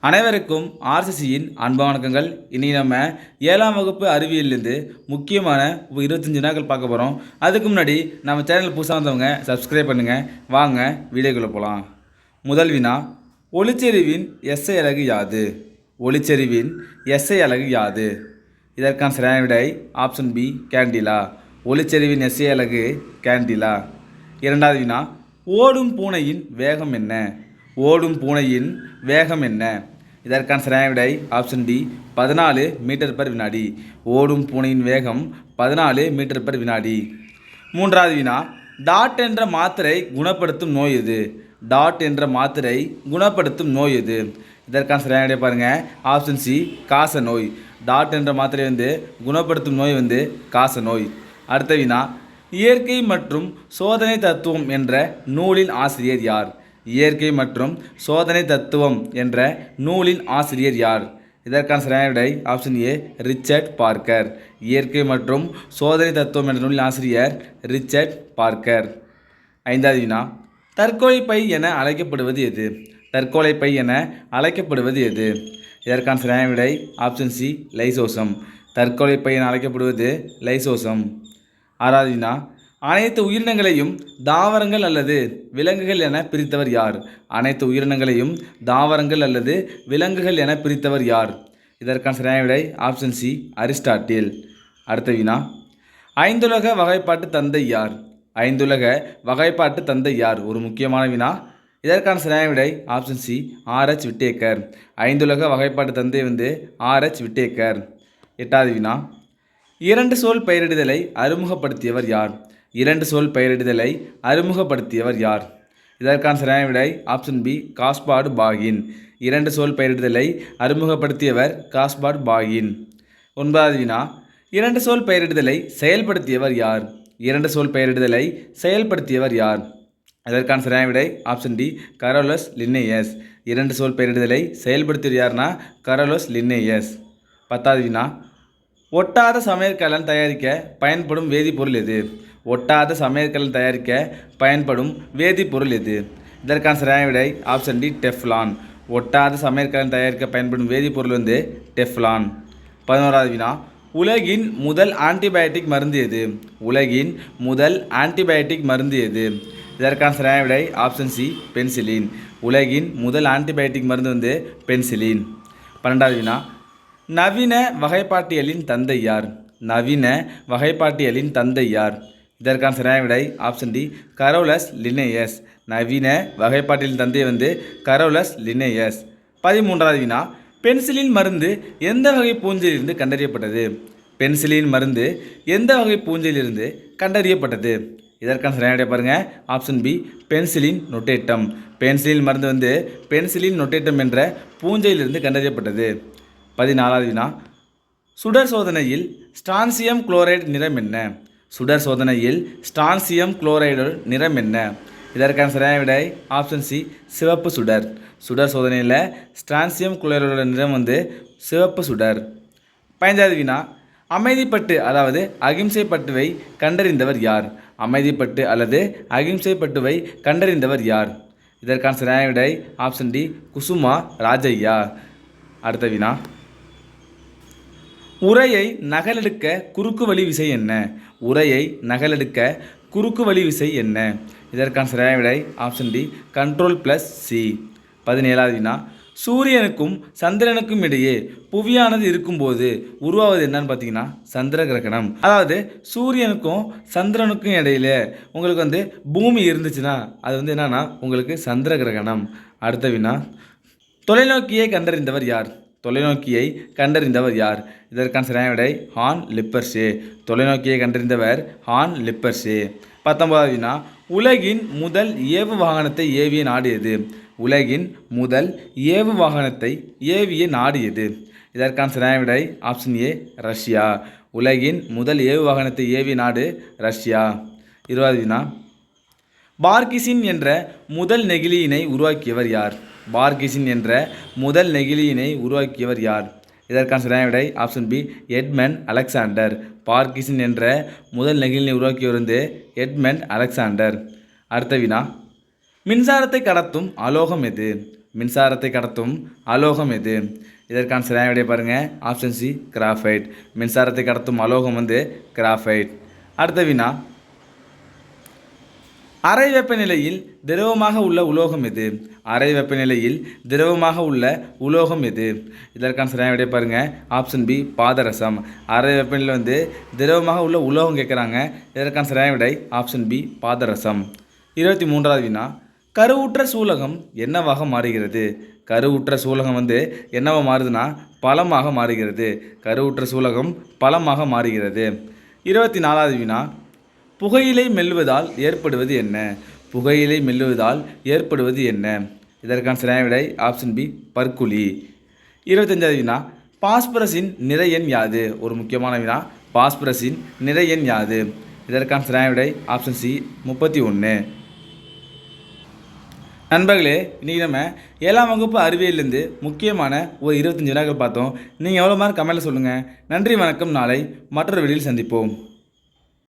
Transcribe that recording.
அனைவருக்கும் ஆர்சிசியின் அன்பு வணக்கங்கள். இன்றைக்கி நம்ம 7ஆம் வகுப்பு அறிவியலிருந்து முக்கியமான 25 வினாக்கள் பார்க்க போகிறோம். அதுக்கு முன்னாடி நம்ம சேனல் புதுசாக வந்தவங்க சப்ஸ்கிரைப் பண்ணுங்கள். வாங்க வீடியோக்குள்ளே போகலாம். முதல் வினா, ஒளிச்செறிவின் எஸ்ஐ அலகு யாது? ஒளிச்செறிவின் எஸ்ஐ அலகு யாது? இதற்கான சரியான விடை ஆப்ஷன் பி, கேண்டிலா. ஒளிச்செறிவின் எஸ்ஐ அலகு கேண்டிலா. இரண்டாவது வினா, ஓடும் பூனையின் வேகம் என்ன? ஓடும் பூனையின் வேகம் என்ன? இதற்கான சரியான விடை ஆப்ஷன் டி, 14 மீட்டர் பர் வினாடி. ஓடும் பூனையின் வேகம் 14 மீட்டர் பர் வினாடி. மூன்றாவது வினா, டாட் என்ற மாத்திரை குணப்படுத்தும் நோய் எது? டாட் என்ற மாத்திரை குணப்படுத்தும் நோய் எது? இதற்கான சரியான விடை பாருங்கள், ஆப்ஷன் சி, காச நோய். டாட் என்ற மாத்திரை குணப்படுத்தும் நோய் காச நோய். அடுத்த வினா, இயற்கை மற்றும் சோதனை தத்துவம் என்ற நூலின் ஆசிரியர் யார்? இயற்கை மற்றும் சோதனை தத்துவம் என்ற நூலின் ஆசிரியர் யார்? இதற்கான சரியான விடை ஆப்ஷன் ஏ, ரிச்சர்ட் பார்க்கர். இயற்கை மற்றும் சோதனை தத்துவம் என்ற நூலின் ஆசிரியர் ரிச்சர்ட் பார்க்கர். ஐந்தாவது வினா, தற்கொலை பை என அழைக்கப்படுவது எது? தற்கொலை பை என அழைக்கப்படுவது எது? இதற்கான சரியான விடை ஆப்ஷன் சி, லைசோசம். தற்கொலை பை என அழைக்கப்படுவது லைசோசம். ஆறாவது வினா, அனைத்து உயிரினங்களையும் தாவரங்கள் அல்லது விலங்குகள் என பிரித்தவர் யார்? அனைத்து உயிரினங்களையும் தாவரங்கள் அல்லது விலங்குகள் என பிரித்தவர் யார்? இதற்கான சரியான விடை ஆப்ஷன் சி, அரிஸ்டாட்டில். அடுத்த வினா, ஐந்துலக வகைப்பாட்டு தந்தை யார்? ஐந்துலக வகைப்பாட்டு தந்தை யார்? ஒரு முக்கியமான வினா. இதற்கான சரியான விடை ஆப்ஷன் சி, ஆர்எச் விட்டேக்கர். ஐந்துலக வகைப்பாட்டு தந்தை ஆர்எச் விட்டேக்கர். எட்டாவது வினா, இரண்டு சொல் பெயரிடுதலை அறிமுகப்படுத்தியவர் யார்? இரண்டு சொல் பெயரிடுதலை அறிமுகப்படுத்தியவர் யார்? இதற்கான சரியான விடை ஆப்ஷன் பி, காஸ்பார்டு பாகின். இரண்டு சொல் பெயரிடுதலை அறிமுகப்படுத்தியவர் காஸ்பார்டு பாகின். ஒன்பதாவது வினா, இரண்டு சொல் பெயரிடுதலை செயல்படுத்தியவர் யார்? இரண்டு சொல் பெயரிடுதலை செயல்படுத்தியவர் யார்? இதற்கான சரியான விடை ஆப்ஷன் டி, கரோலஸ் லின்னேயஸ். இரண்டு சொல் பெயரிடுதலை செயல்படுத்தியவர் யார்னா கரோலஸ் லின்னேயஸ். பத்தாவது வினா, ஒட்டாத சமையற்கலன் தயாரிக்க பயன்படும் வேதிப்பொருள் எது? ஒட்டாத சமையற்கலன் தயாரிக்க பயன்படும் வேதிப்பொருள் எது? இதற்கான சரியான விடை ஆப்ஷன் டி, டெஃப்லான். ஒட்டாத சமையற்கலன் தயாரிக்க பயன்படும் வேதிப்பொருள் டெஃப்லான். 11வது வினா, உலகின் முதல் ஆன்டிபயோட்டிக் மருந்து எது? உலகின் முதல் ஆன்டிபயோட்டிக் மருந்து எது? இதற்கான சரியான விடை ஆப்ஷன் சி, பென்சிலின். உலகின் முதல் ஆன்டிபயோட்டிக் மருந்து பென்சிலின். 12வது வினா, நவீன வகைப்பாட்டியலின் தந்தை யார்? நவீன வகைப்பாட்டியலின் தந்தை யார்? இதற்கான சரியான விடை ஆப்ஷன் டி, கரோலஸ் லின்னேயஸ். நவீன வகைப்பாட்டியலின் தந்தை கரோலஸ் லின்னேயஸ். 13வது வினா, பென்சிலின் மருந்து எந்த வகை பூஞ்சையிலிருந்து கண்டறியப்பட்டது? பென்சிலின் மருந்து எந்த வகை பூஞ்சையிலிருந்து கண்டறியப்பட்டது? இதற்கான சரியான விடை பாருங்கள், option B, penicillin notatum. Penicillin மருந்து பென்சிலின் நொட்டேட்டம் என்ற பூஞ்சையிலிருந்து கண்டறியப்பட்டது. 14வது வினா, சுடர் சோதனையில் ஸ்ட்ரான்சியம் குளோரைடு நிறம் என்ன? சுடர் சோதனையில் ஸ்ட்ரான்சியம் குளோரைடு நிறம் என்ன? இதற்கான சரியான விடை ஆப்ஷன் சி, சிவப்பு சுடர். சுடர் சோதனையில் ஸ்ட்ரான்சியம் குளோரைடோட நிறம் சிவப்பு சுடர். 15வது வினா, அமைதிப்பட்டு அதாவது அகிம்சை பட்டுவை கண்டறிந்தவர் யார்? அமைதிப்பட்டு அல்லது அகிம்சை பட்டுவை கண்டறிந்தவர் யார்? இதற்கான சரியான விடை ஆப்ஷன் டி, குசுமா ராஜையா. அடுத்த வினா, உரையை நகலெடுக்க குறுக்கு வழி விசை என்ன? உரையை நகலெடுக்க குறுக்கு வழி விசை என்ன? இதற்கான சரியான விடை option D, control plus C. 17வது வினா, சூரியனுக்கும் சந்திரனுக்கும் இடையே புவியானது இருக்கும்போது உருவாவது என்னன்னு பார்த்தீங்கன்னா சந்திர கிரகணம். அதாவது சூரியனுக்கும் சந்திரனுக்கும் இடையில உங்களுக்கு பூமி இருந்துச்சுன்னா அது என்னன்னா உங்களுக்கு சந்திர கிரகணம். அடுத்த வினா, தொலைநோக்கியை கண்டறிந்தவர் யார்? தொலைநோக்கியை கண்டறிந்தவர் யார்? இதற்கான சரியான விடை ஹான் லிப்பர்ஷே. தொலைநோக்கியை கண்டறிந்தவர் ஹான் லிப்பர்ஷே. 19வது வினா, உலகின் முதல் ஏவு வாகனத்தை ஏவிய நாடு எது? உலகின் முதல் ஏவு வாகனத்தை ஏவிய நாடு எது? இதற்கான சரியான விடை ஆப்ஷன் ஏ, ரஷ்யா. உலகின் முதல் ஏவு வாகனத்தை ஏவிய நாடு ரஷ்யா. 20வது வினா, பார்கிசின் என்ற முதல் நெகிழியினை உருவாக்கியவர் யார்? பார்கிசின் என்ற முதல் நெகிழியினை உருவாக்கியவர் யார்? இதற்கான சரியான விடை ஆப்ஷன் பி, எட்மண்ட் அலெக்சாண்டர். பார்கிசின் என்ற முதல் நெகிழினை உருவாக்கியவர் எட்மண்ட் அலெக்சாண்டர். அடுத்த வினா, மின்சாரத்தை கடத்தும் அலோகம் எது? மின்சாரத்தை கடத்தும் அலோகம் எது? இதற்கான சரியான விடையை பாருங்கள். Option C graphite. மின்சாரத்தை கடத்தும் அலோகம் கிராஃபைட். அடுத்த வினா, அறை வெப்பநிலையில் திரவமாக உள்ள உலோகம் எது? அறை வெப்பநிலையில் திரவமாக உள்ள உலோகம் எது? இதற்கான சரியான விடையை பாருங்கள். ஆப்ஷன் பி பாதரசம். அறை வெப்பநிலையில் திரவமாக உள்ள உலோகம் கேட்குறாங்க. இதற்கான சரியான விடை ஆப்ஷன் பி பாதரசம். 23வது வினா, கருவுற்ற சூலகம் என்னவாக மாறுகிறது? கருவுற்ற சூலகம் என்னவாக மாறுதுன்னா பழமாக மாறுகிறது. கருவுற்ற சூலகம் பழமாக மாறுகிறது. 24வது வினா, புகையிலை மெல்லுவதால் ஏற்படுவது என்ன? புகையிலை மெல்லுவதால் ஏற்படுவது என்ன? இதற்கான சரியான விடை ஆப்ஷன் பி பற்குழி. 25வது வினா, பாஸ்பரஸின் நிறை எண் யாது? ஒரு முக்கியமான வினா, பாஸ்பரஸின் நிறை எண் யாது? இதற்கான சரியான விடை ஆப்ஷன் சி 31. நண்பர்களே, இன்றைக்கி நம்ம 7ஆம் வகுப்பு அறிவியலிருந்து முக்கியமான ஒரு 25 வினாக்கள் பார்த்தோம். நீங்கள் எவ்வளோ மார்க் கமெண்ட்டில் சொல்லுங்கள். நன்றி, வணக்கம். நாளை மற்றொரு வீடியோவில் சந்திப்போம்.